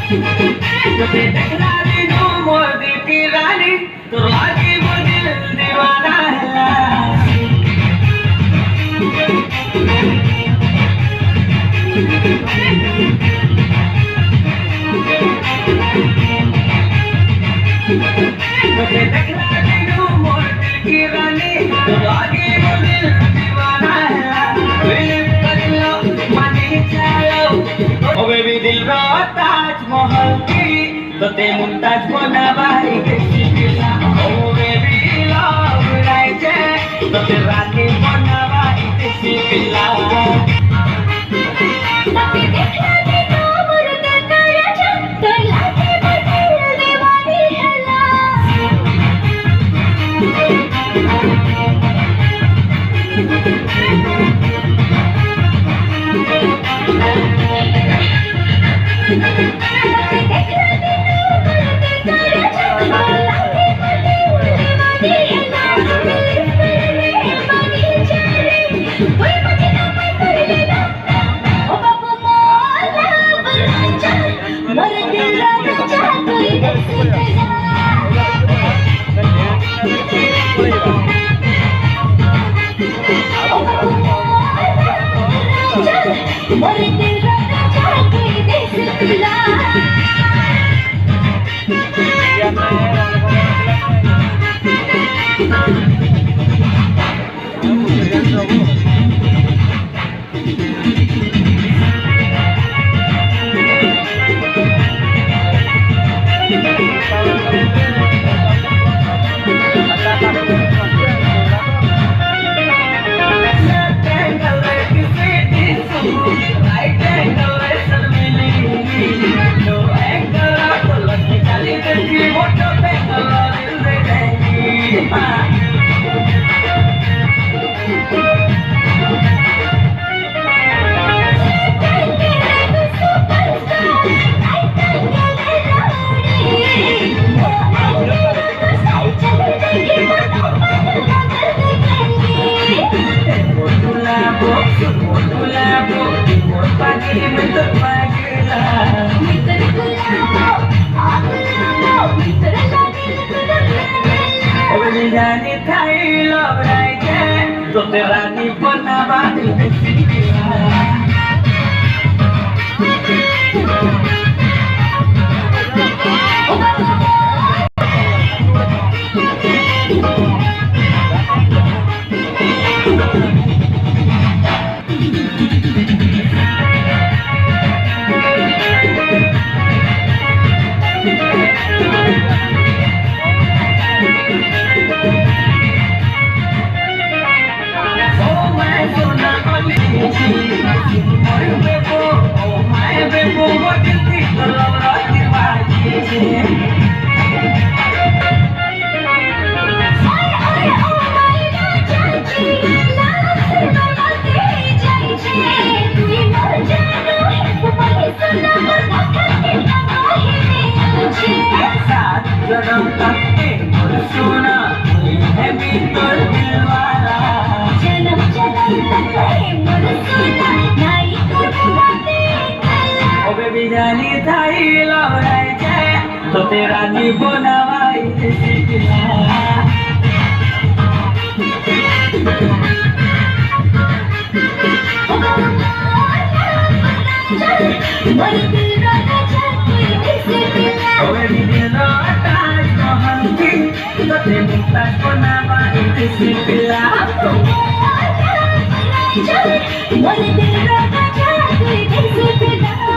तो ते टकराली नो मोर दिल की रानी तो आगे वो दिल दीवाना है तो ते टकराली नो मोर दिल की रानी तो आगे वो दिल दीवाना है विलिप कर लो मानी चलो ओ बेबी दिल रो ताजमहल की तो ते मुमताज बनावाई के शिकला ओ बेबी लव राइजे तो ते रानी बनावाई के शिकला तभी देखला के तो मुर्द कर जा तो लागे बदल दीवानी हला जाने थाई लव राइजे तो ते रानी बनावाई के शिकला जानी थाई लव राइजे तो ते रानी बनावाई के शिकला ताजमहल की तो ते मुमताज बनावाई के शिकला मोर दिल रो राजा तू कैसे पिला